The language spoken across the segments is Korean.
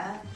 바랍니다.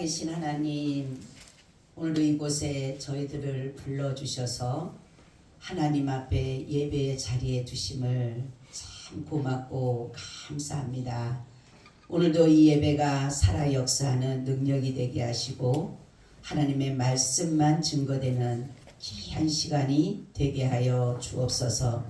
살아계신 하나님, 오늘도 이곳에 저희들을 불러주셔서 하나님 앞에 예배의 자리에 두심을 참 고맙고 감사합니다. 오늘도 이 예배가 살아 역사하는 능력이 되게 하시고 하나님의 말씀만 증거되는 귀한 시간이 되게 하여 주옵소서.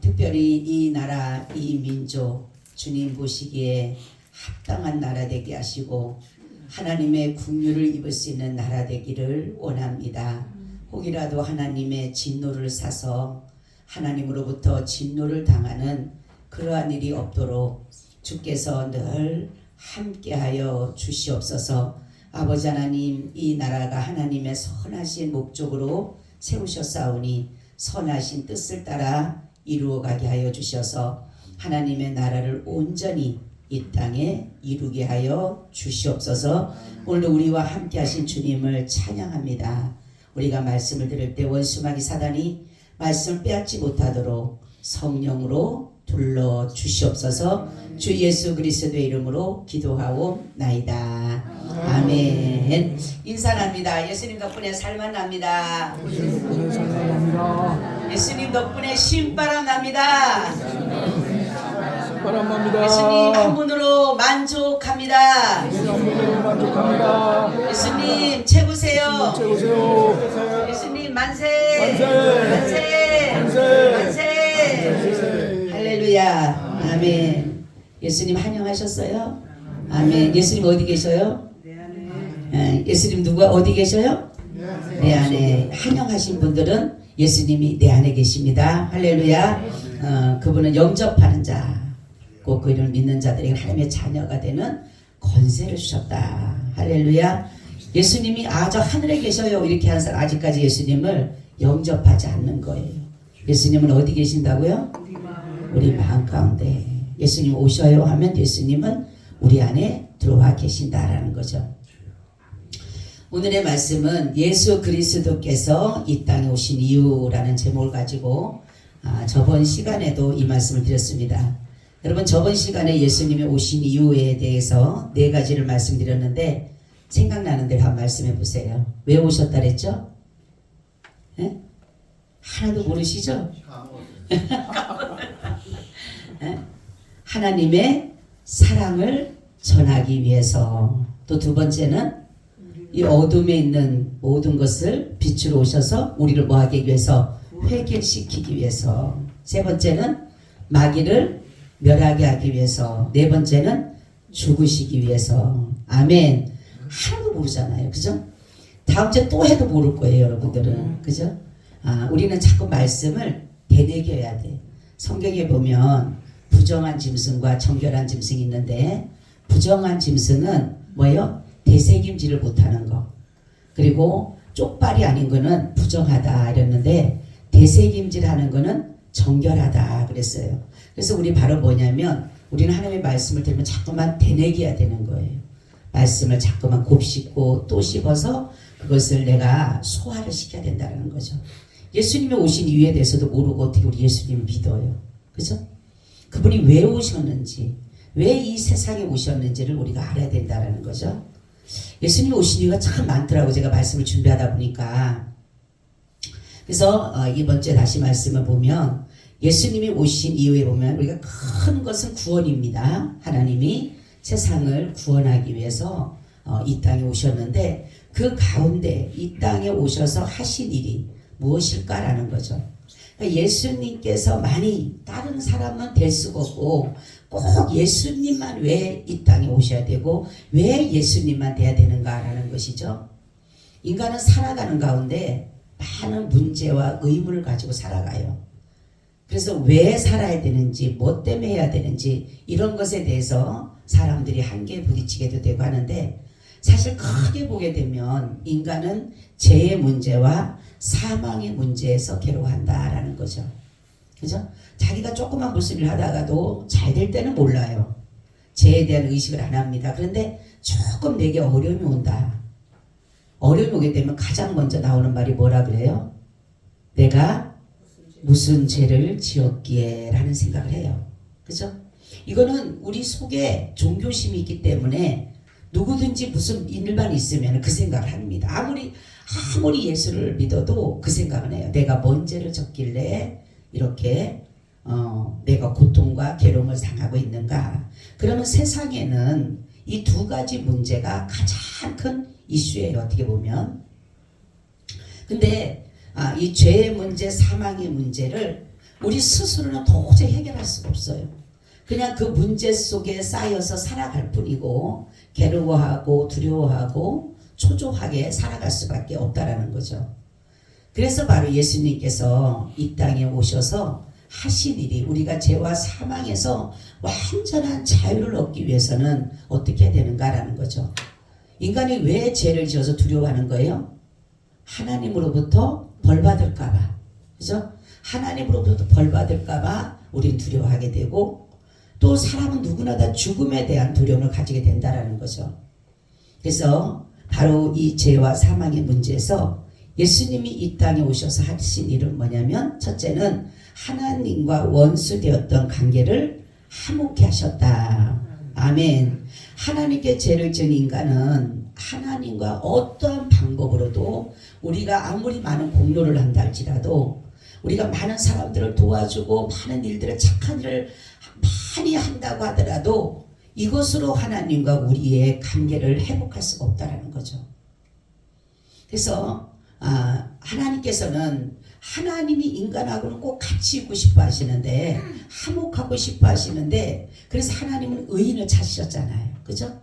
특별히 이 나라, 이 민족 주님 보시기에 합당한 나라 되게 하시고 하나님의 긍휼을 입을 수 있는 나라 되기를 원합니다. 혹이라도 하나님의 진노를 사서 하나님으로부터 진노를 당하는 그러한 일이 없도록 주께서 늘 함께하여 주시옵소서. 아버지 하나님, 이 나라가 하나님의 선하신 목적으로 세우셨사오니 선하신 뜻을 따라 이루어가게 하여 주셔서 하나님의 나라를 온전히 이 땅에 이루게 하여 주시옵소서. 오늘 우리와 함께 하신 주님을 찬양합니다. 우리가 말씀을 들을 때 원수마귀 사단이 말씀을 빼앗지 못하도록 성령으로 둘러 주시옵소서. 주 예수 그리스도의 이름으로 기도하옵나이다. 아멘. 인사합니다. 예수님 덕분에 살만 납니다. 예수님 덕분에 신바람 납니다. 바랍니다. 예수님 한 분으로 만족합니다. 예수님 한 분으로 만족합니다. 예수님 최고세요. 최고세요. 예수님 만세. 만세. 만세. 만세. 만세. 할렐루야. 아멘. 예수님 환영하셨어요? 아멘. 예수님 어디 계셔요? 예수님 누가 어디 계셔요? 내 안에. 환영하신 분들은 예수님이 내 안에 계십니다. 할렐루야. 그분은 영접하는 자, 꼭 그 이름을 믿는 자들에게 하나님의 자녀가 되는 권세를 주셨다. 할렐루야. 예수님이 저 하늘에 계셔요 이렇게 한 사람 아직까지 예수님을 영접하지 않는 거예요. 예수님은 어디 계신다고요? 우리 마음 가운데. 예수님 오셔요 하면 예수님은 우리 안에 들어와 계신다라는 거죠. 오늘의 말씀은 예수 그리스도께서 이 땅에 오신 이유라는 제목을 가지고 저번 시간에도 이 말씀을 드렸습니다. 여러분 저번 시간에 예수님이 오신 이유에 대해서 4가지를 말씀드렸는데 생각나는 대로 한번 말씀해 보세요. 왜 오셨다 그랬죠? 네? 하나도 모르시죠? 네? 하나님의 사랑을 전하기 위해서. 또 2번째는 이 어둠에 있는 모든 것을 빛으로 오셔서 우리를 뭐하기 위해서? 회개시키기 위해서. 3번째는 마귀를 멸하게 하기 위해서. 4번째는 죽으시기 위해서. 아멘. 하나도 모르잖아요. 그죠? 다음 주에 또 해도 모를 거예요, 여러분들은. 그죠? 우리는 자꾸 말씀을 되새겨야 돼. 성경에 보면 부정한 짐승과 정결한 짐승이 있는데 부정한 짐승은 뭐예요? 되새김질을 못하는 거. 그리고 쪽발이 아닌 거는 부정하다 이랬는데 되새김질하는 거는 정결하다 그랬어요. 그래서 우리 바로 뭐냐면 우리는 하나님의 말씀을 들으면 자꾸만 되새겨야 되는 거예요. 말씀을 자꾸만 곱씹고 또 씹어서 그것을 내가 소화를 시켜야 된다는 거죠. 예수님이 오신 이유에 대해서도 모르고 어떻게 우리 예수님을 믿어요. 그죠? 그분이 왜 오셨는지, 왜 이 세상에 오셨는지를 우리가 알아야 된다는 거죠. 예수님이 오신 이유가 참 많더라고요. 제가 말씀을 준비하다 보니까. 그래서 이번 주에 다시 말씀을 보면 예수님이 오신 이유에 보면 우리가 큰 것은 구원입니다. 하나님이 세상을 구원하기 위해서 이 땅에 오셨는데 그 가운데 이 땅에 오셔서 하신 일이 무엇일까라는 거죠. 그러니까 예수님께서 많이 다른 사람은 될 수가 없고 꼭 예수님만 왜 이 땅에 오셔야 되고 왜 예수님만 돼야 되는가라는 것이죠. 인간은 살아가는 가운데 많은 문제와 의문을 가지고 살아가요. 그래서 왜 살아야 되는지, 뭐 때문에 해야 되는지 이런 것에 대해서 사람들이 한계에 부딪히게도 되고 하는데 사실 크게 보게 되면 인간은 죄의 문제와 사망의 문제에서 괴로워한다라는 거죠. 그죠? 자기가 조그만 무슨 일을 하다가도 잘 될 때는 몰라요. 죄에 대한 의식을 안 합니다. 그런데 조금 내게 어려움이 온다. 어려움이 오게 되면 가장 먼저 나오는 말이 뭐라 그래요? 내가 무슨 죄를 지었기에 라는 생각을 해요. 그죠? 이거는 우리 속에 종교심이 있기 때문에 누구든지 무슨 일만 있으면 그 생각을 합니다. 아무리 예수를 믿어도 그 생각은 해요. 내가 뭔 죄를 졌길래 이렇게 내가 고통과 괴로움을 당하고 있는가. 그러면 세상에는 이 2가지 문제가 가장 큰 이슈예요. 어떻게 보면. 근데 이 죄의 문제, 사망의 문제를 우리 스스로는 도저히 해결할 수가 없어요. 그냥 그 문제 속에 쌓여서 살아갈 뿐이고 괴로워하고 두려워하고 초조하게 살아갈 수밖에 없다라는 거죠. 그래서 바로 예수님께서 이 땅에 오셔서 하신 일이 우리가 죄와 사망에서 완전한 자유를 얻기 위해서는 어떻게 해야 되는가라는 거죠. 인간이 왜 죄를 지어서 두려워하는 거예요? 하나님으로부터 벌받을까봐. 그죠? 하나님으로부터 벌받을까봐 우리는 두려워하게 되고 또 사람은 누구나 다 죽음에 대한 두려움을 가지게 된다라는 거죠. 그래서 바로 이 죄와 사망의 문제에서 예수님이 이 땅에 오셔서 하신 일은 뭐냐면 첫째는 하나님과 원수되었던 관계를 화목케 하셨다. 아멘. 하나님께 죄를 지은 인간은 하나님과 어떠한 방법으로도 우리가 아무리 많은 공로를 한다 할지라도 우리가 많은 사람들을 도와주고 많은 일들을 착한 일을 많이 한다고 하더라도 이것으로 하나님과 우리의 관계를 회복할 수가 없다라는 거죠. 그래서 하나님께서는 하나님이 인간하고는 꼭 같이 있고 싶어 하시는데 화목하고 싶어 하시는데 그래서 하나님은 의인을 찾으셨잖아요. 그죠?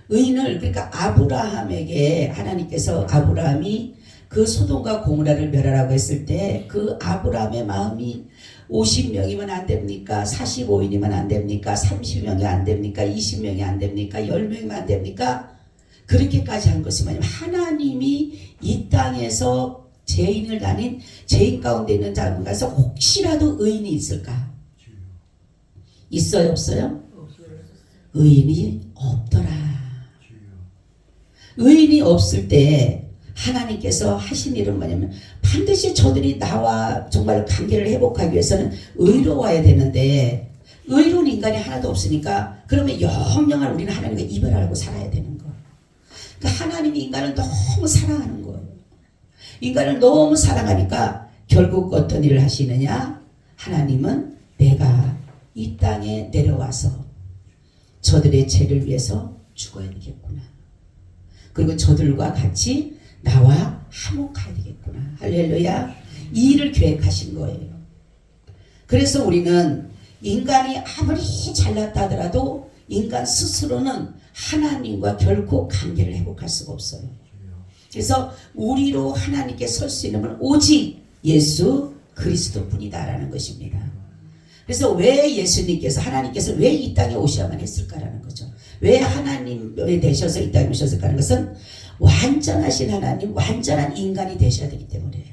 의인을 그러니까 아브라함에게 하나님께서 아브라함이 그 소돔과 고모라를 멸하라고 했을 때 그 아브라함의 마음이 50명이면 안 됩니까? 45인이면 안 됩니까? 30명이 안 됩니까? 20명이 안 됩니까? 10명이면 안 됩니까? 그렇게까지 한 것이 뭐냐면 하나님이 이 땅에서 죄인을 다닌 죄인 가운데 있는 자가 가서 혹시라도 의인이 있을까? 있어요? 없어요? 의인이 없더라. 의인이 없을 때 하나님께서 하신 일은 뭐냐면 반드시 저들이 나와 정말 관계를 회복하기 위해서는 의로워야 되는데 의로운 인간이 하나도 없으니까 그러면 영영할 우리는 하나님과 이별하고 살아야 되는 거예요. 그러니까 하나님이 인간을 너무 사랑하는 거예요. 인간을 너무 사랑하니까 결국 어떤 일을 하시느냐? 하나님은 내가 이 땅에 내려와서 저들의 죄를 위해서 죽어야 되겠구나. 그리고 저들과 같이 나와 화목해야 되겠구나. 할렐루야. 이 일을 계획하신 거예요. 그래서 우리는 인간이 아무리 잘났다 하더라도 인간 스스로는 하나님과 결코 관계를 회복할 수가 없어요. 그래서 우리로 하나님께 설 수 있는 건 오직 예수 그리스도 뿐이다라는 것입니다. 그래서 왜 예수님께서 하나님께서 왜 이 땅에 오셔야만 했을까라는 거죠. 왜 하나님이 되셔서 이 땅에 오셨을까 하는 것은 완전하신 하나님, 완전한 인간이 되셔야 되기 때문이에요.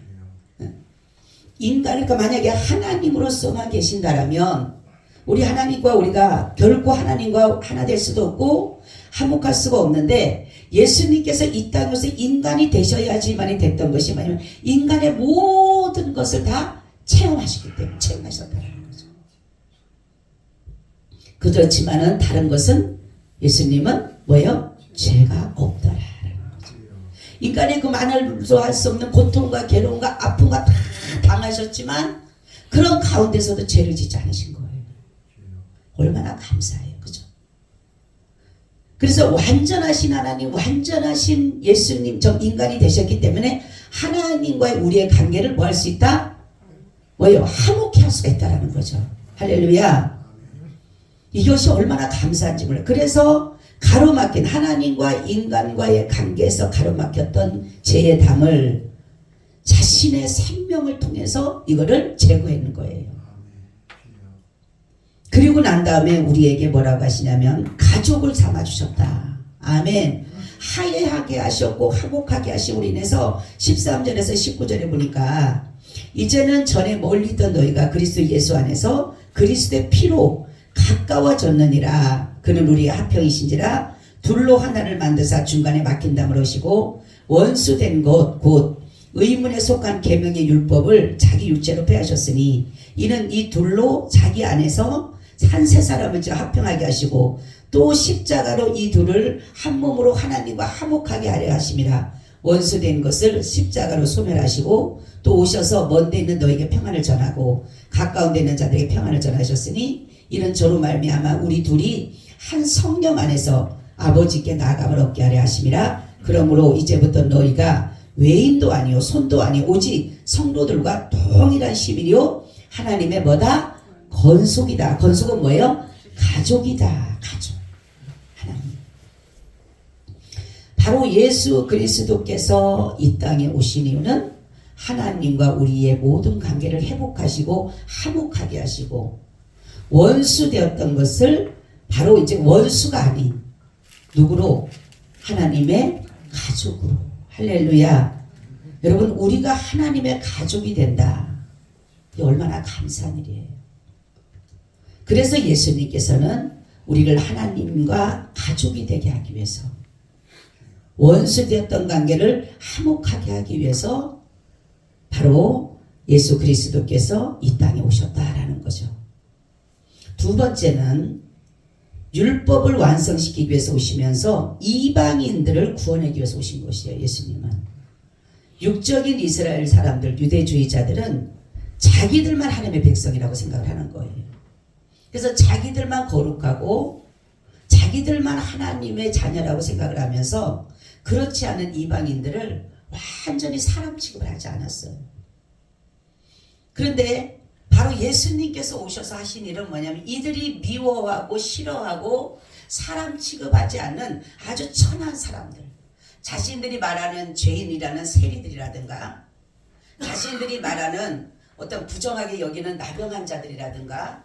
인간, 그러니까 만약에 하나님으로서만 계신다라면 우리 하나님과 우리가 결코 하나님과 하나 될 수도 없고 화목할 수가 없는데 예수님께서 이 땅에 오셔서 인간이 되셔야지만이 됐던 것이 뭐냐면 인간의 모든 것을 다 체험하시기 때문에 체험하셨다는 거죠. 그렇지만은 다른 것은 예수님은 뭐예요? 죄가 없더라. 인간의 그 말로 할 수 없는 고통과 괴로움과 아픔과 다 당하셨지만 그런 가운데서도 죄를 짓지 않으신 거예요. 얼마나 감사해요. 그죠? 그래서 완전하신 하나님, 완전하신 예수님, 저 인간이 되셨기 때문에 하나님과의 우리의 관계를 뭐 할 수 있다? 뭐예요? 화목해 할 수가 있다라는 거죠. 할렐루야. 이것이 얼마나 감사한지 몰라요. 그래서 가로막힌 하나님과 인간과의 관계에서 가로막혔던 죄의 담을 자신의 생명을 통해서 이거를 제거하는 거예요. 그리고 난 다음에 우리에게 뭐라고 하시냐면 가족을 삼아주셨다. 아멘. 화해하게 하셨고 화목하게 하심으로 인해서 13절에서 19절에 보니까 이제는 전에 멀리 있던 너희가 그리스도 예수 안에서 그리스도의 피로 가까워졌느니라. 그는 우리의 합형이신지라 둘로 하나를 만드사 중간에 막힌 담을 하시고 원수된 것 곧 의문에 속한 계명의 율법을 자기 육체로 패하셨으니 이는 이 둘로 자기 안에서 한 세 사람을 합형하게 하시고 또 십자가로 이 둘을 한 몸으로 하나님과 화목하게 하려 하심이라. 원수된 것을 십자가로 소멸하시고 또 오셔서 먼데 있는 너에게 평안을 전하고 가까운 데 있는 자들에게 평안을 전하셨으니 이는 저로 말미암아 우리 둘이 한 성령 안에서 아버지께 나아감을 얻게 하려 하심이라. 그러므로 이제부터 너희가 외인도 아니요 손도 아니요 오직 성도들과 동일한 시민이요 하나님의 뭐다? 건속이다. 건속은 뭐예요? 가족이다. 가족. 하나님. 바로 예수 그리스도께서 이 땅에 오신 이유는 하나님과 우리의 모든 관계를 회복하시고 화목하게 하시고 원수 되었던 것을 바로 이제 원수가 아닌 누구로? 하나님의 가족으로. 할렐루야. 여러분 우리가 하나님의 가족이 된다. 이게 얼마나 감사한 일이에요. 그래서 예수님께서는 우리를 하나님과 가족이 되게 하기 위해서 원수 되었던 관계를 화목하게 하기 위해서 바로 예수 그리스도께서 이 땅에 오셨다라는 거죠. 두 번째는 율법을 완성시키기 위해서 오시면서 이방인들을 구원하기 위해서 오신 것이에요. 예수님은. 육적인 이스라엘 사람들, 유대주의자들은 자기들만 하나님의 백성이라고 생각을 하는 거예요. 그래서 자기들만 거룩하고 자기들만 하나님의 자녀라고 생각을 하면서 그렇지 않은 이방인들을 완전히 사람 취급을 하지 않았어요. 그런데 바로 예수님께서 오셔서 하신 일은 뭐냐면 이들이 미워하고 싫어하고 사람 취급하지 않는 아주 천한 사람들, 자신들이 말하는 죄인이라는 세리들이라든가 자신들이 말하는 어떤 부정하게 여기는 나병한 자들이라든가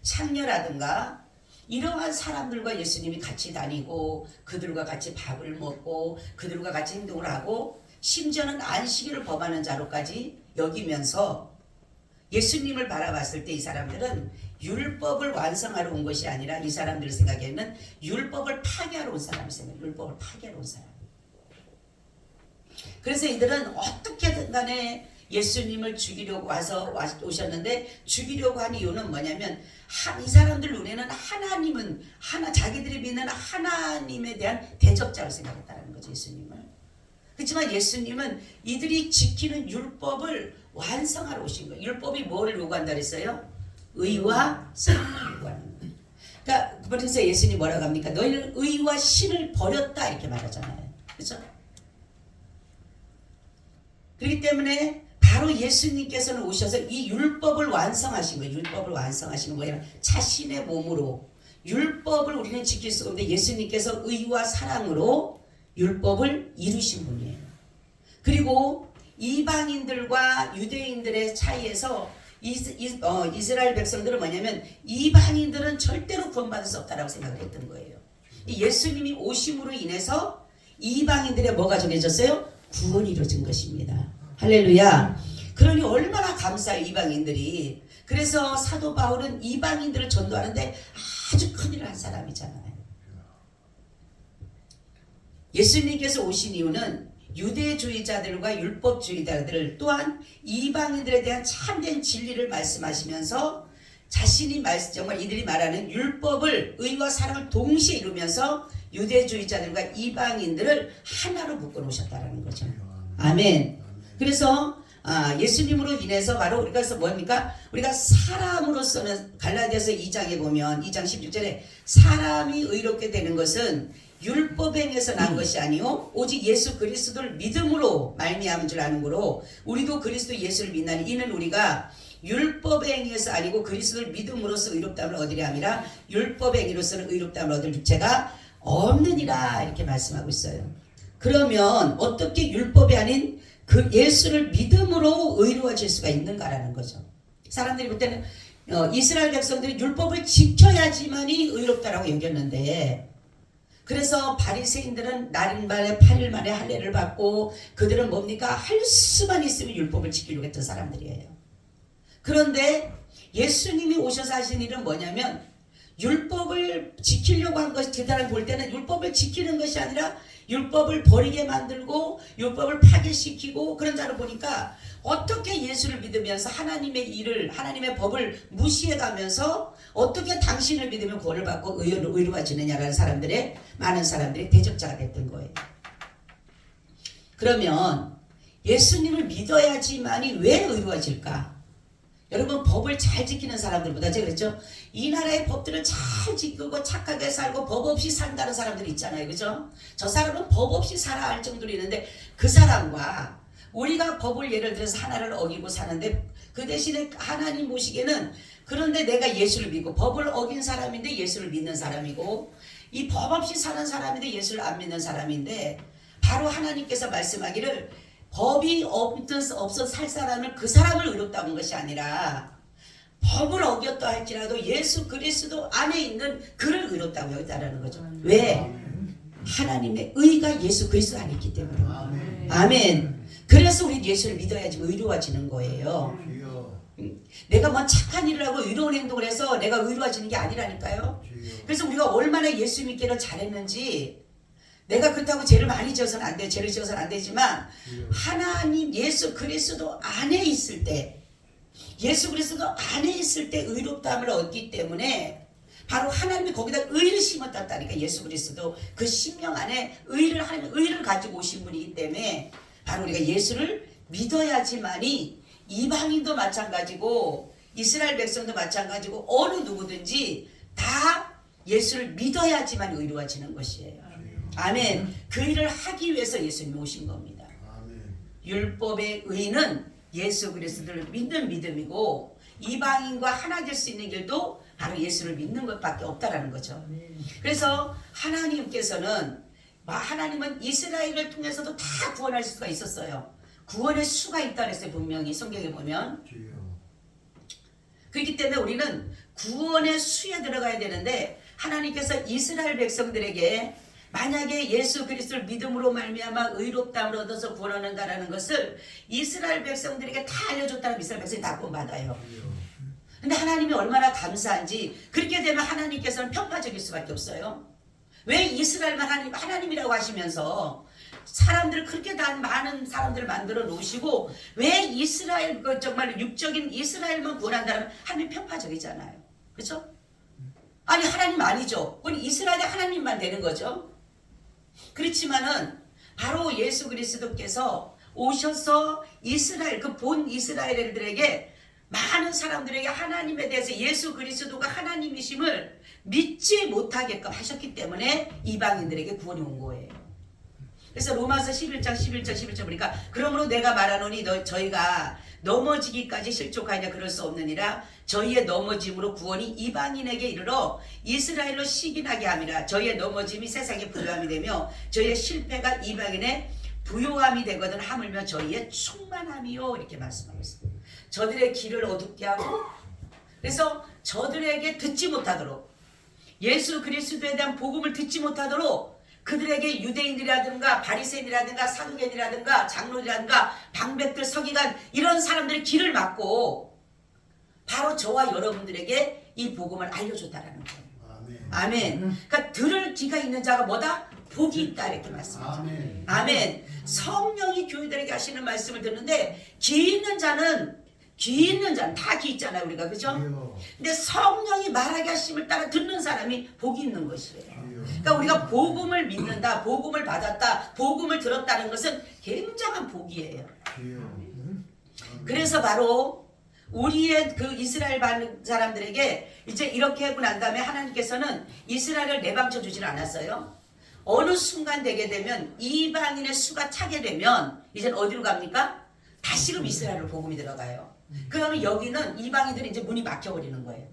창녀라든가 이러한 사람들과 예수님이 같이 다니고 그들과 같이 밥을 먹고 그들과 같이 행동을 하고 심지어는 안식일을 범하는 자로까지 여기면서 예수님을 바라봤을 때 이 사람들은 율법을 완성하러 온 것이 아니라 이 사람들 생각에는 율법을 파괴하러 온 사람이 생각해요. 율법을 파괴하러 온 사람. 그래서 이들은 어떻게든 간에 예수님을 죽이려고 오셨는데 죽이려고 한 이유는 뭐냐면 이 사람들 눈에는 하나님은 자기들이 믿는 하나님에 대한 대적자로 생각했다는 거죠. 예수님을. 그렇지만 예수님은 이들이 지키는 율법을 완성하러 오신 거예요. 율법이 뭐를 요구한다 그랬어요? 의와 사랑을 요구하는 거예요. 그러니까 그래서 예수님이 뭐라고 합니까? 너희는 의와 신을 버렸다 이렇게 말하잖아요. 그렇죠? 그렇기 때문에 바로 예수님께서는 오셔서 이 율법을 완성하신 거예요. 율법을 완성하시는 거예요. 자신의 몸으로 율법을 우리는 지킬 수가 없는데 예수님께서 의와 사랑으로 율법을 이루신 분이에요. 그리고 이방인들과 유대인들의 차이에서 이스라엘 백성들은 뭐냐면 이방인들은 절대로 구원받을 수 없다라고 생각을 했던 거예요. 예수님이 오심으로 인해서 이방인들의 뭐가 정해졌어요? 구원이 이루어진 것입니다. 할렐루야. 그러니 얼마나 감사해요 이방인들이. 그래서 사도 바울은 이방인들을 전도하는데 아주 큰일을 한 사람이잖아요. 예수님께서 오신 이유는 유대주의자들과 율법주의자들 또한 이방인들에 대한 참된 진리를 말씀하시면서 자신이 정말 이들이 말하는 율법을 의와 사랑을 동시에 이루면서 유대주의자들과 이방인들을 하나로 묶어 놓으셨다는 거죠. 아멘. 그래서 예수님으로 인해서 바로 우리가 뭡니까? 우리가 사람으로서는 갈라디아서 2장에 보면 2장 16절에 사람이 의롭게 되는 것은 율법에 행해서 난 것이 아니요 오직 예수 그리스도를 믿음으로 말미암은 줄 아는 거로 우리도 그리스도 예수를 믿나니 이는 우리가 율법에 행해서 아니고 그리스도를 믿음으로써 의롭다함을 얻으려 함이라 율법에 행위로서는 의롭다함을 얻을 육체가 없느니라 이렇게 말씀하고 있어요. 그러면 어떻게 율법이 아닌 그 예수를 믿음으로 의로워질 수가 있는가라는 거죠. 사람들이 볼 때는 이스라엘 백성들이 율법을 지켜야지만이 의롭다라고 여겼는데 그래서 바리새인들은 날일 만에 8일 만에 할례를 받고 그들은 뭡니까? 할 수만 있으면 율법을 지키려고 했던 사람들이에요. 그런데 예수님이 오셔서 하신 일은 뭐냐면 율법을 지키려고 한 것이 그 사람 볼 때는 율법을 지키는 것이 아니라 율법을 버리게 만들고 율법을 파괴시키고 그런 자를 보니까 어떻게 예수를 믿으면서 하나님의 일을 하나님의 법을 무시해가면서 어떻게 당신을 믿으면 구원을 받고 의로워지느냐라는 많은 사람들이 대적자가 됐던 거예요. 그러면 예수님을 믿어야지만이 왜 의로워질까? 여러분 법을 잘 지키는 사람들보다 제가 그랬죠. 이 나라의 법들을 잘 지키고 착하게 살고 법 없이 산다는 사람들이 있잖아요. 그죠? 저 사람은 법 없이 살아 할 정도로 있는데 그 사람과 우리가 법을 예를 들어서 하나를 어기고 사는데 그 대신에 하나님 보시기에는 그런데 내가 예수를 믿고 법을 어긴 사람인데 예수를 믿는 사람이고 이 법 없이 사는 사람인데 예수를 안 믿는 사람인데 바로 하나님께서 말씀하기를 법이 없어 살 사람을 그 사람을 의롭다고 한 것이 아니라 법을 어겼다 할지라도 예수 그리스도 안에 있는 그를 의롭다고 여겼다는 거죠. 왜? 하나님의 의가 예수 그리스도 안에 있기 때문에. 아멘. 그래서 우리 예수를 믿어야지 의로워지는 거예요. 내가 뭐 착한 일을 하고 의로운 행동을 해서 내가 의로워지는 게 아니라니까요. 그래서 우리가 얼마나 예수 믿기를 잘했는지 내가 그렇다고 죄를 많이 지어서는 안 돼. 죄를 지어서는 안 되지만 하나님 예수 그리스도 안에 있을 때 예수 그리스도 안에 있을 때 의롭다함을 얻기 때문에 바로 하나님이 거기다 의를 심었다니까. 예수 그리스도 그 심령 안에 하나님 의를 가지고 오신 분이기 때문에 바로 우리가 예수를 믿어야지만이 이방인도 마찬가지고 이스라엘 백성도 마찬가지고 어느 누구든지 다 예수를 믿어야지만 의로워지는 것이에요. 아멘. 그 일을 하기 위해서 예수님이 오신 겁니다. 율법의 의는 예수 그리스도를 믿는 믿음이고 이방인과 하나 될 수 있는 길도 바로 예수를 믿는 것밖에 없다라는 거죠. 그래서 하나님께서는 이스라엘을 통해서도 다 구원할 수가 있었어요. 구원의 수가 있다 그랬어요. 분명히 성경에 보면. 그렇기 때문에 우리는 구원의 수에 들어가야 되는데 하나님께서 이스라엘 백성들에게 만약에 예수 그리스도를 믿음으로 말미암아 의롭다함을 얻어서 구원 얻는다라는 것을 이스라엘 백성들에게 다 알려줬다는 이스라엘 백성이 다 구원받아요. 근데 하나님이 얼마나 감사한지 그렇게 되면 하나님께서는 편파적일 수밖에 없어요. 왜 이스라엘만 하나님이라고 하시면서 사람들을 그렇게 다 많은 사람들을 만들어 놓으시고 왜 이스라엘 정말 육적인 이스라엘만 구원한다면 하나님 편파적이잖아요. 그렇죠? 아니 하나님 아니죠. 그건 이스라엘의 하나님만 되는 거죠. 그렇지만은 바로 예수 그리스도께서 오셔서 이스라엘 그 본 이스라엘들에게 많은 사람들에게 하나님에 대해서 예수 그리스도가 하나님이심을 믿지 못하게끔 하셨기 때문에 이방인들에게 구원이 온 거예요. 그래서 로마서 11장 보니까 그러므로 내가 말하노니 저희가 넘어지기까지 실족하냐 그럴 수 없느니라 저희의 넘어짐으로 구원이 이방인에게 이르러 이스라엘로 시기나게 함이라 저희의 넘어짐이 세상의 부요함이 되며 저희의 실패가 이방인의 부요함이 되거든 하물며 저희의 충만함이요 이렇게 말씀하고 있습니다. 저들의 길을 어둡게 하고 그래서 저들에게 듣지 못하도록 예수 그리스도에 대한 복음을 듣지 못하도록 그들에게 유대인이라든가 바리새인이라든가 사두개인이라든가 장로라든가 방백들 서기관 이런 사람들의 길을 막고 바로 저와 여러분들에게 이 복음을 알려줬다라는 거예요. 아멘. 그러니까 들을 귀가 있는 자가 뭐다? 복이 있다 이렇게 말씀하죠. 아멘. 성령이 교회들에게 하시는 말씀을 듣는데 귀 있는 자는 다 귀 있잖아요 우리가 그죠? 근데 성령이 말하게 하심을 따라 듣는 사람이 복이 있는 것이에요. 그러니까 우리가 복음을 믿는다, 복음을 받았다, 복음을 들었다는 것은 굉장한 복이에요. 그래서 바로 우리의 그 이스라엘 사람들에게 이제 이렇게 하고 난 다음에 하나님께서는 이스라엘을 내방쳐 주질 않았어요. 어느 순간 되게 되면 이방인의 수가 차게 되면 이제는 어디로 갑니까? 다시금 이스라엘로 복음이 들어가요. 그러면 여기는 이방인들이 이제 문이 막혀버리는 거예요.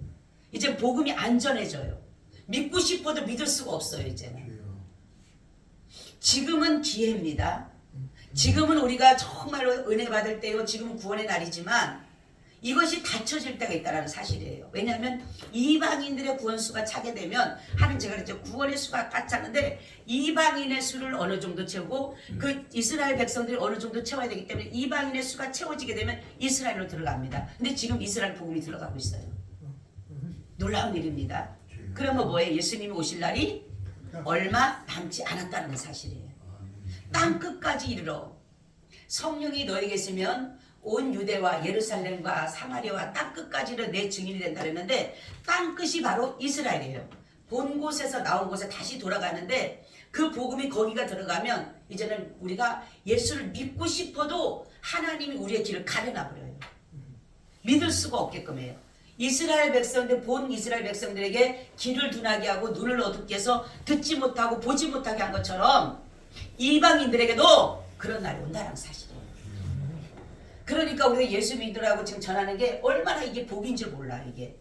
이제 복음이 안전해져요. 믿고 싶어도 믿을 수가 없어요 이제는. 지금은 기회입니다. 지금은 우리가 정말로 은혜 받을 때요. 지금은 구원의 날이지만 이것이 닫혀질 때가 있다는 사실이에요. 왜냐하면 이방인들의 구원수가 차게 되면 하는 제가 이제 구원의 수가 다 차는데 이방인의 수를 어느 정도 채우고 그 이스라엘 백성들이 어느 정도 채워야 되기 때문에 이방인의 수가 채워지게 되면 이스라엘로 들어갑니다. 근데 지금 이스라엘 복음이 들어가고 있어요. 놀라운 일입니다. 그러면 뭐예요? 예수님이 오실 날이 얼마 남지 않았다는 사실이에요. 땅 끝까지 이르러 성령이 너에게 있으면 온 유대와 예루살렘과 사마리아와 땅 끝까지는 내 증인이 된다 그랬는데 땅 끝이 바로 이스라엘이에요. 본 곳에서 나온 곳에 다시 돌아가는데 그 복음이 거기가 들어가면 이제는 우리가 예수를 믿고 싶어도 하나님이 우리의 길을 가려놔버려요. 믿을 수가 없게끔 해요. 이스라엘 백성들 본 이스라엘 백성들에게 길을 둔하게 하고 눈을 어둡게 해서 듣지 못하고 보지 못하게 한 것처럼 이방인들에게도 그런 날이 온다는 사실이에요. 그러니까 우리가 예수 믿으라고 지금 전하는 게 얼마나 이게 복인 줄 몰라. 이게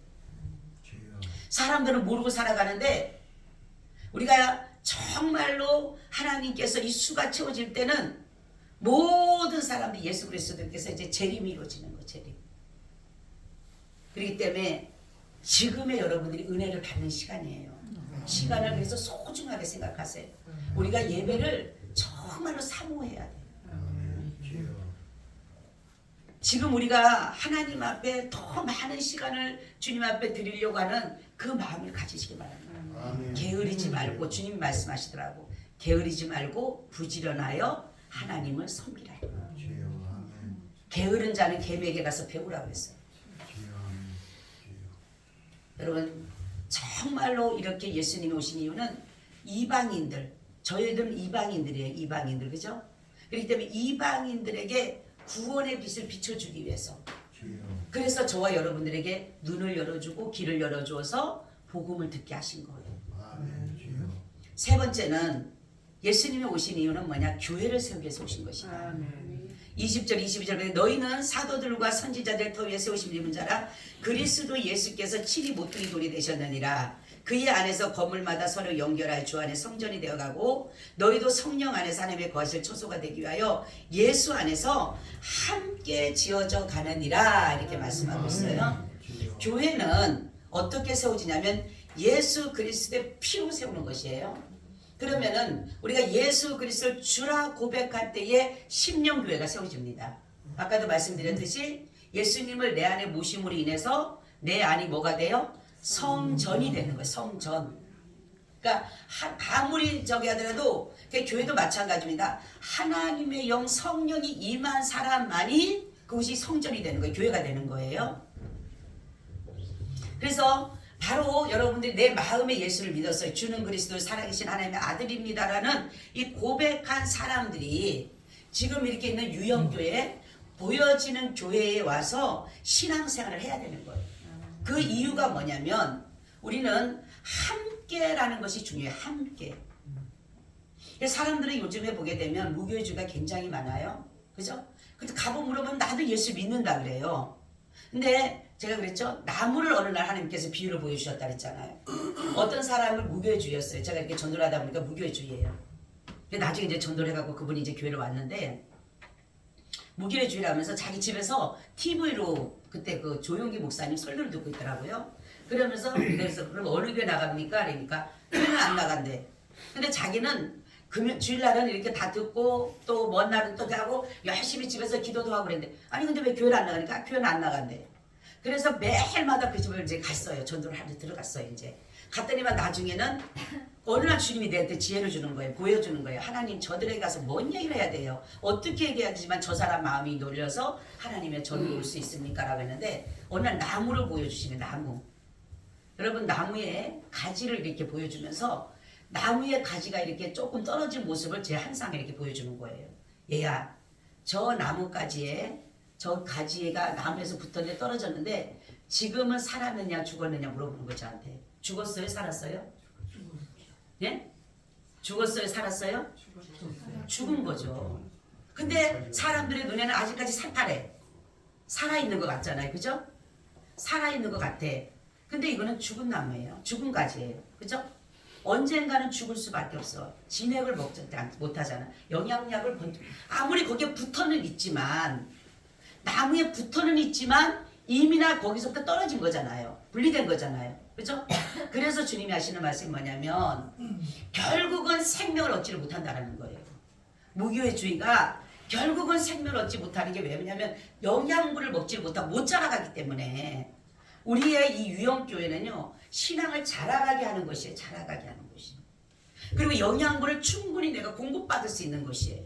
사람들은 모르고 살아가는데 우리가 정말로 하나님께서 이 수가 채워질 때는 모든 사람들이 예수 그리스도께서 이제 재림이 이루어지는 거. 재림. 그렇기 때문에 지금의 여러분들이 은혜를 받는 시간이에요. 시간을 그래서 소중하게 생각하세요. 우리가 예배를 정말로 사모해야 돼요. 지금 우리가 하나님 앞에 더 많은 시간을 주님 앞에 드리려고 하는 그 마음을 가지시기 바랍니다. 게으르지 말고 주님이 말씀하시더라고. 게으르지 말고 부지런하여 하나님을 섬기라. 게으른 자는 개미에게 가서 배우라고 했어요. 여러분 정말로 이렇게 예수님이 오신 이유는 이방인들, 저희들은 이방인들이에요. 이방인들 그죠? 그렇기 때문에 이방인들에게 구원의 빛을 비춰주기 위해서. 그래서 저와 여러분들에게 눈을 열어주고 길을 열어주어서 복음을 듣게 하신 거예요. 세 번째는 예수님이 오신 이유는 뭐냐? 교회를 세우기 위해서 오신 것이다. 20절 22절에 너희는 사도들과 선지자들 터 위에 세우신 이름은 자라 그리스도 예수께서 친히 모퉁이 돌이 되셨느니라. 그의 안에서 건물마다 서로 연결하여 주 안에 성전이 되어가고 너희도 성령 안에서 하나님의 거하실 초소가 되기 위하여 예수 안에서 함께 지어져 가느니라 이렇게 말씀하고 있어요. 교회는 어떻게 세워지냐면 예수 그리스도의 피로 세우는 것이에요. 그러면은 우리가 예수 그리스도를 주라 고백할 때에 심령교회가 세워집니다. 아까도 말씀드렸듯이 예수님을 내 안에 모심으로 인해서 내 안이 뭐가 돼요? 성전이 되는 거예요. 성전. 그러니까 아무리 저기 하더라도 교회도 마찬가지입니다. 하나님의 영 성령이 임한 사람만이 그것이 성전이 되는 거예요. 교회가 되는 거예요. 그래서 바로 여러분들이 내 마음에 예수를 믿었어요. 주는 그리스도 살아계신 하나님의 아들입니다라는 이 고백한 사람들이 지금 이렇게 있는 유형교회 보여지는 교회에 와서 신앙생활을 해야 되는 거예요. 그 이유가 뭐냐면 우리는 함께라는 것이 중요해요. 함께. 사람들은 요즘에 보게 되면 무교회주가 굉장히 많아요. 그죠? 근데 가보 물어보면 나도 예수 믿는다 그래요. 근데 제가 그랬죠. 나무를 어느 날 하나님께서 비유를 보여주셨다 그랬잖아요. 어떤 사람을 무교회주의였어요. 제가 이렇게 전도를 하다 보니까 무교회주의예요. 근데 나중에 이제 전도를 해갖고 그분이 이제 교회를 왔는데 무교회주의를 하면서 자기 집에서 TV로 그때 그 조용기 목사님 설교를 듣고 있더라고요. 그러면서 그래서 그럼 어느 교회 나갑니까? 그러니까 교회는 안 나간대. 근데 자기는 주일날은 이렇게 다 듣고 또 먼 날은 또 하고 열심히 집에서 기도도 하고 그랬는데 아니 근데 왜 교회를 안 나가니까 교회는 안 나간대. 그래서 매일마다 그 집을 이제 갔어요. 전도를 하러 들어갔어요. 이제 갔더니만 나중에는 어느 날 주님이 내한테 지혜를 주는 거예요. 보여주는 거예요. 하나님 저들에게 가서 뭔 얘기를 해야 돼요. 어떻게 얘기해야 되지만 저 사람 마음이 놀려서 하나님의 전으로 올 수 있습니까? 라고 했는데 어느 날 나무를 보여주시면 나무. 여러분 나무에 가지를 이렇게 보여주면서 나무의 가지가 이렇게 조금 떨어진 모습을 제 항상 이렇게 보여주는 거예요. 얘야 저 나무가지에 저 가지가 나무에서 붙었는데 떨어졌는데 지금은 살았느냐 죽었느냐 물어보는 거죠. 저한테. 죽었어요? 살았어요? 예? 죽었어요? 살았어요? 죽은 거죠. 근데 사람들의 눈에는 아직까지 살파래. 살아있는 것 같잖아요. 그죠? 살아있는 것 같아. 근데 이거는 죽은 나무예요. 죽은 가지예요. 그죠? 언젠가는 죽을 수밖에 없어. 진액을 먹지 못하잖아. 영양약을 아무리 거기에 붙어는 있지만 나무에 붙어는 있지만 이미나 거기서부터 떨어진 거잖아요. 분리된 거잖아요. 그죠? 그래서 주님이 하시는 말씀이 뭐냐면 결국은 생명을 얻지를 못한다는 거예요. 무교회주의가 결국은 생명을 얻지 못하는 게 왜냐면 영양분을 먹지 못하고 못 자라가기 때문에 우리의 이 유형교회는요 신앙을 자라가게 하는 것이에요. 자라가게 하는 것이에요. 그리고 영양분을 충분히 내가 공급받을 수 있는 것이에요.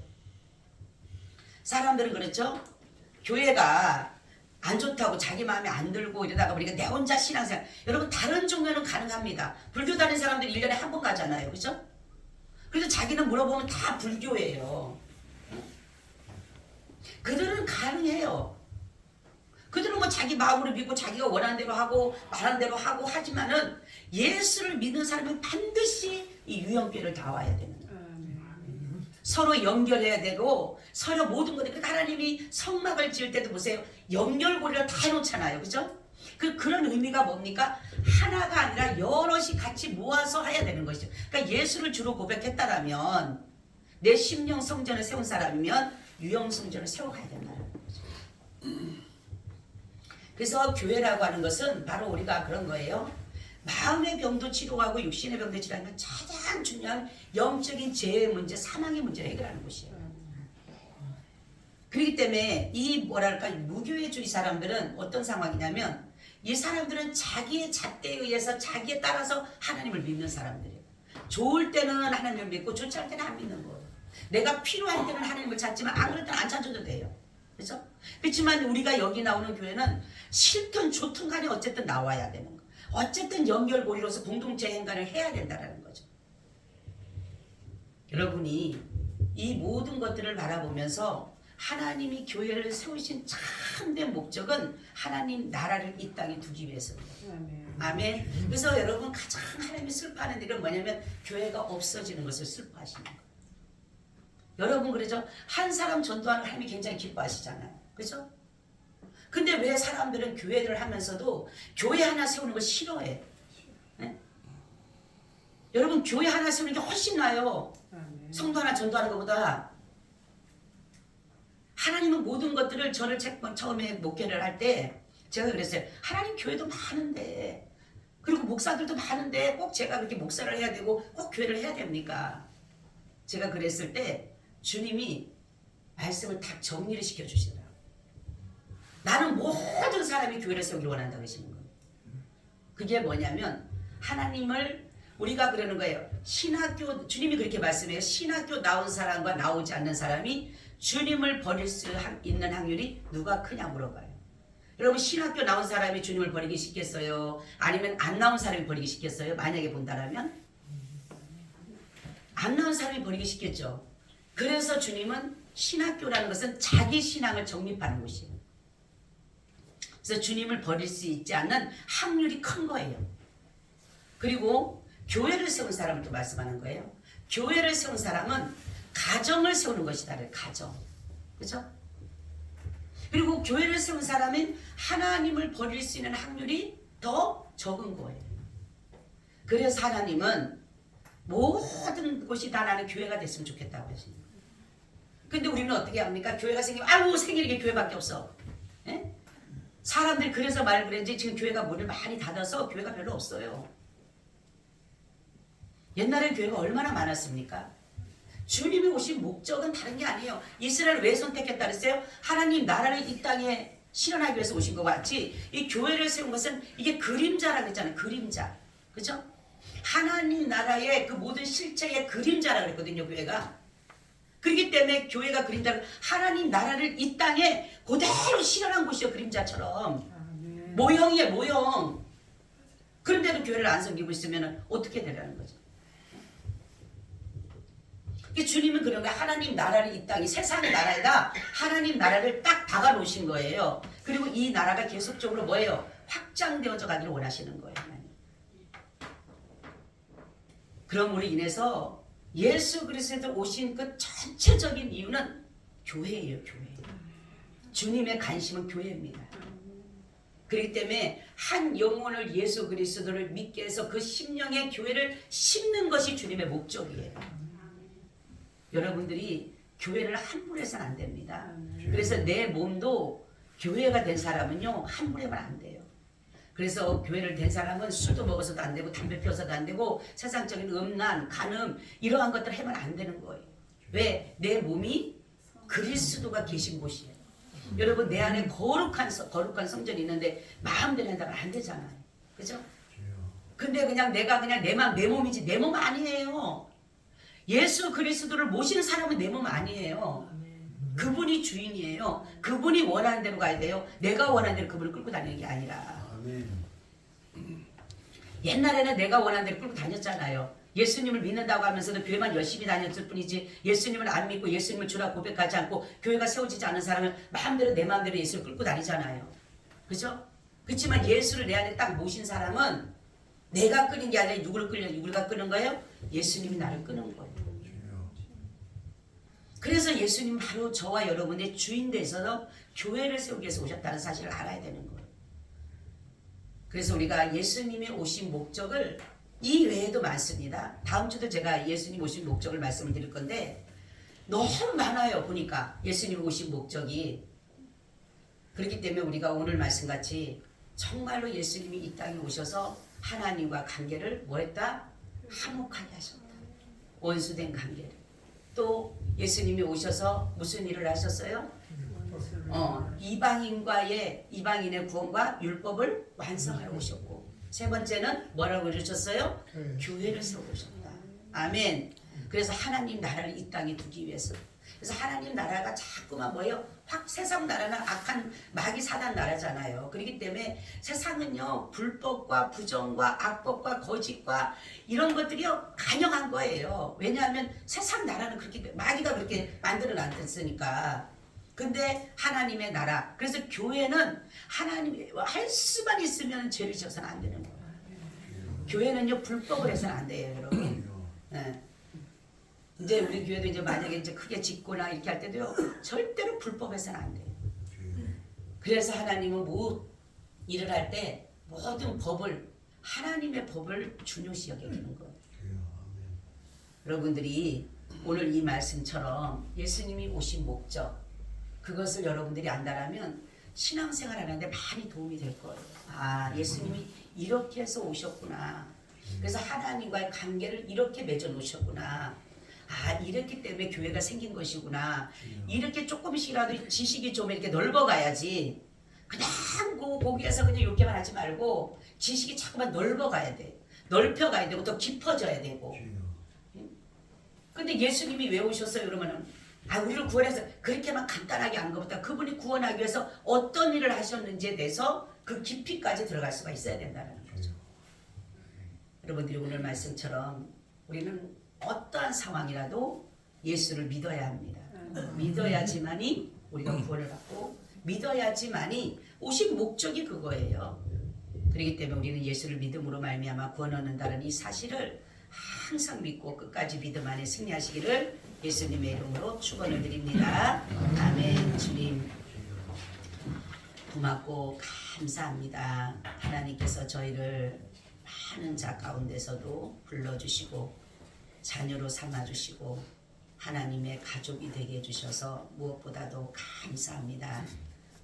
사람들은 그렇죠? 교회가 안 좋다고 자기 마음에 안 들고 이러다가 보니까 내 혼자 신앙생활. 여러분 다른 종교는 가능합니다. 불교 다니는 사람들 1년에 한 번 가잖아요. 그죠? 그래서 자기는 물어보면 다 불교예요. 그들은 가능해요. 그들은 뭐 자기 마음으로 믿고 자기가 원하는 대로 하고 말하는 대로 하고 하지만은 예수를 믿는 사람은 반드시 이 유형교회를 다 와야 되는 거예요. 서로 연결해야 되고 서로 모든 것들 하나님이 성막을 지을 때도 보세요. 연결고리를 다 해놓잖아요. 그죠? 그런 의미가 뭡니까? 하나가 아니라 여럿이 같이 모아서 해야 되는 것이죠. 그러니까 예수를 주로 고백했다라면 내 심령 성전을 세운 사람이면 유형 성전을 세워가야 된다는 거죠. 그래서 교회라고 하는 것은 바로 우리가 그런 거예요. 마음의 병도 치료하고 육신의 병도 치료하는 가장 중요한 영적인 죄의 문제, 사망의 문제를 해결하는 것이에요. 그렇기 때문에 이 뭐랄까 무교회주의 사람들은 어떤 상황이냐면 이 사람들은 자기의 잣대에 의해서 자기에 따라서 하나님을 믿는 사람들이에요. 좋을 때는 하나님을 믿고 좋지 않을 때는 안 믿는 거예요. 내가 필요할 때는 하나님을 찾지만 안 그럴 때는 안 찾아도 돼요. 그렇죠? 그렇지만 우리가 여기 나오는 교회는 싫든 좋든 간에 어쨌든 나와야 되는 거예요. 어쨌든 연결고리로서 공동체 행간을 해야 된다는 거죠. 여러분이 이 모든 것들을 바라보면서 하나님이 교회를 세우신 참된 목적은 하나님 나라를 이 땅에 두기 위해서입니다. 아멘. 그래서 여러분 가장 하나님이 슬퍼하는 일은 뭐냐면 교회가 없어지는 것을 슬퍼하시는 거예요. 여러분 그러죠? 한 사람 전도하는 하나님이 굉장히 기뻐하시잖아요. 그죠? 근데 왜 사람들은 교회를 하면서도 교회 하나 세우는 걸 싫어해? 네? 여러분 교회 하나 세우는 게 훨씬 나아요. 성도 하나 전도하는 것보다. 하나님은 모든 것들을 저를 처음에 목회를 할 때 제가 그랬어요. 하나님 교회도 많은데 그리고 목사들도 많은데 꼭 제가 그렇게 목사를 해야 되고 꼭 교회를 해야 됩니까? 제가 그랬을 때 주님이 말씀을 다 정리를 시켜주시더라고요. 나는 모든 사람이 교회를 세우기를 원한다고 하시는 거예요. 그게 뭐냐면 하나님을 우리가 그러는 거예요. 신학교 주님이 그렇게 말씀해요. 신학교 나온 사람과 나오지 않는 사람이 주님을 버릴 수 있는 확률이 누가 크냐 물어봐요. 여러분 신학교 나온 사람이 주님을 버리기 쉽겠어요? 아니면 안 나온 사람이 버리기 쉽겠어요? 만약에 본다라면 안 나온 사람이 버리기 쉽겠죠. 그래서 주님은 신학교라는 것은 자기 신앙을 정립하는 곳이에요. 그래서 주님을 버릴 수 있지 않는 확률이 큰 거예요. 그리고 교회를 세운 사람을 또 말씀하는 거예요. 교회를 세운 사람은 가정을 세우는 것이다. 가정. 그죠? 그리고 교회를 세운 사람은 하나님을 버릴 수 있는 확률이 더 적은 거예요. 그래서 하나님은 모든 곳이 다 나는 교회가 됐으면 좋겠다고 하십니다. 근데 우리는 어떻게 합니까? 교회가 생기면 아우 생기는 게 교회밖에 없어. 에? 사람들이 그래서 말을 그랬지 지금 교회가 문을 많이 닫아서 교회가 별로 없어요. 옛날에 교회가 얼마나 많았습니까? 주님이 오신 목적은 다른 게 아니에요. 이스라엘을 왜 선택했다 그랬어요? 하나님 나라를 이 땅에 실현하기 위해서 오신 것 같이 이 교회를 세운 것은 이게 그림자라고 했잖아요. 그림자. 그죠? 하나님 나라의 그 모든 실체의 그림자라고 그랬거든요. 교회가. 그렇기 때문에 교회가 그림자를 하나님 나라를 이 땅에 그대로 실현한 곳이요. 그림자처럼. 모형이에요. 모형. 그런데도 교회를 안 섬기고 있으면 어떻게 되라는 거죠? 주님은 그런 거예요. 하나님 나라를 이 땅이 세상 나라에다 하나님 나라를 딱 박아 놓으신 거예요. 그리고 이 나라가 계속적으로 뭐예요? 확장되어져 가기를 원하시는 거예요. 하나님. 그럼으로 인해서 예수 그리스도 오신 그 전체적인 이유는 교회예요. 교회. 주님의 관심은 교회입니다. 그렇기 때문에 한 영혼을 예수 그리스도를 믿게 해서 그 심령의 교회를 심는 것이 주님의 목적이에요. 여러분들이 교회를 함부로 해서는 안 됩니다. 그래서 내 몸도 교회가 된 사람은요 함부로 하면 안 돼요. 그래서 교회를 된 사람은 술도 먹어서도 안 되고 담배 피워서도 안 되고 세상적인 음란, 간음 이러한 것들 하면 안 되는 거예요. 왜? 내 몸이 그리스도가 계신 곳이에요. 여러분 내 안에 거룩한 성전이 있는데 마음대로 한다면 안 되잖아요. 그죠? 근데 그냥 내가 그냥 내 몸이지 내 몸 아니에요. 예수 그리스도를 모시는 사람은 내 몸 아니에요. 그분이 주인이에요. 그분이 원하는 대로 가야 돼요. 내가 원하는 대로 그분을 끌고 다니는 게 아니라. 옛날에는 내가 원하는 대로 끌고 다녔잖아요. 예수님을 믿는다고 하면서도 교회만 열심히 다녔을 뿐이지 예수님을 안 믿고 예수님을 주라 고백하지 않고 교회가 세워지지 않은 사람은 마음대로 내 마음대로 예수를 끌고 다니잖아요. 그죠? 그렇지만 예수를 내 안에 딱 모신 사람은 내가 끄는 게 아니라 누구가 끄는 거예요? 예수님이 나를 끄는 거예요. 그래서 예수님 바로 저와 여러분의 주인 되셔서 교회를 세우기 위해서 오셨다는 사실을 알아야 되는 거예요. 그래서 우리가 예수님이 오신 목적을 이 외에도 많습니다. 다음 주도 제가 예수님 오신 목적을 말씀을 드릴 건데 너무 많아요. 보니까 예수님 오신 목적이. 그렇기 때문에 우리가 오늘 말씀같이 정말로 예수님이 이 땅에 오셔서 하나님과 관계를 뭐 했다? 화목하게 하셨다. 원수된 관계를. 또 예수님이 오셔서 무슨 일을 하셨어요? 이방인의 구원과 율법을 완성하러 오셨고 세 번째는 뭐라고 해주셨어요? 교회를 세우셨다. 아멘. 그래서 하나님 나라를 이 땅에 두기 위해서. 그래서 하나님 나라가 자꾸만 뭐예요? 세상 나라는 악한 마귀 사단 나라잖아요. 그렇기 때문에 세상은요 불법과 부정과 악법과 거짓과 이런 것들이요 간영한 거예요. 왜냐하면 세상 나라는 그렇게 마귀가 그렇게 만들어 놨으니까. 근데 하나님의 나라. 그래서 교회는 하나님이 할 수만 있으면 죄를 져서는 안 되는 거예요. 교회는요 불법을 해서는 안 돼요, 여러분. 네. 이제 우리 교회도 이제 만약에 이제 크게 짓거나 이렇게 할 때도요 절대로 불법해서는 안 돼요. 그래서 하나님은 뭐 일을 할 때 모든 법을 하나님의 법을 중요시 여기는 거예요. 여러분들이 오늘 이 말씀처럼 예수님이 오신 목적 그것을 여러분들이 안다라면 신앙생활 하는데 많이 도움이 될 거예요. 아, 예수님이 이렇게 해서 오셨구나. 그래서 하나님과의 관계를 이렇게 맺어 놓으셨구나. 아, 이렇기 때문에 교회가 생긴 것이구나. 이렇게 조금씩이라도 지식이 좀 이렇게 넓어가야지. 그냥 거기에서 그냥 이렇게만 하지 말고 지식이 자꾸만 넓어가야 돼. 넓혀가야 되고 더 깊어져야 되고. 근데 예수님이 왜 오셨어요? 그러면은 우리를 구원해서 그렇게만 간단하게 한 것보다 그분이 구원하기 위해서 어떤 일을 하셨는지에 대해서 그 깊이까지 들어갈 수가 있어야 된다는 거죠. 여러분들이 오늘 말씀처럼 우리는 어떠한 상황이라도 예수를 믿어야 합니다. 믿어야지만이 우리가 구원을 받고 믿어야지만이 오신 목적이 그거예요. 그렇기 때문에 우리는 예수를 믿음으로 말미암아 구원 얻는다는 이 사실을 항상 믿고 끝까지 믿음 안에 승리하시기를 예수님의 이름으로 축원을 드립니다. 아멘. 주님 고맙고 감사합니다. 하나님께서 저희를 많은 자 가운데서도 불러주시고 자녀로 삼아주시고 하나님의 가족이 되게 해주셔서 무엇보다도 감사합니다.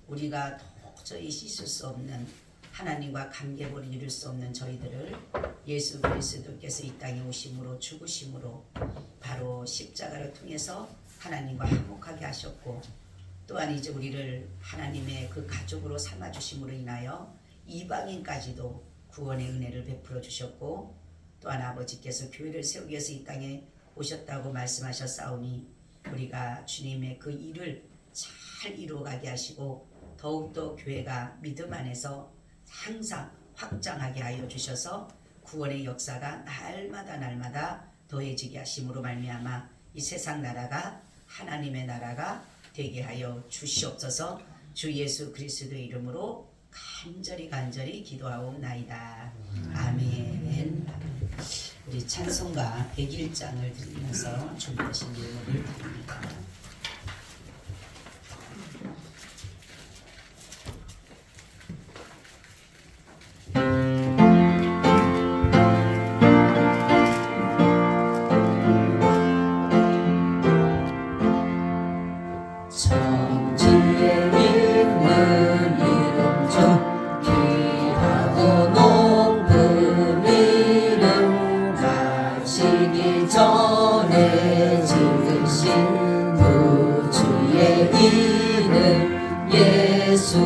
우리가 도저히 씻을 수 없는 하나님과 관계를 이룰 수 없는 저희들을 예수 그리스도께서 이 땅에 오심으로 죽으심으로 바로 십자가를 통해서 하나님과 화목하게 하셨고 또한 이제 우리를 하나님의 그 가족으로 삼아주심으로 인하여 이방인까지도 구원의 은혜를 베풀어 주셨고 또한 아버지께서 교회를 세우기 위해서 이 땅에 오셨다고 말씀하셨사오니 우리가 주님의 그 일을 잘 이루어가게 하시고 더욱더 교회가 믿음 안에서 항상 확장하게 하여 주셔서 구원의 역사가 날마다 더해지게 하심으로 말미암아 이 세상 나라가 하나님의 나라가 되게 하여 주시옵소서. 주 예수 그리스도의 이름으로 간절히 기도하옵나이다. 아멘. 우리 찬송가 101장을 드리면서 준비하신 예물을 드립니다. 전에 지으신 구주의 이름 예수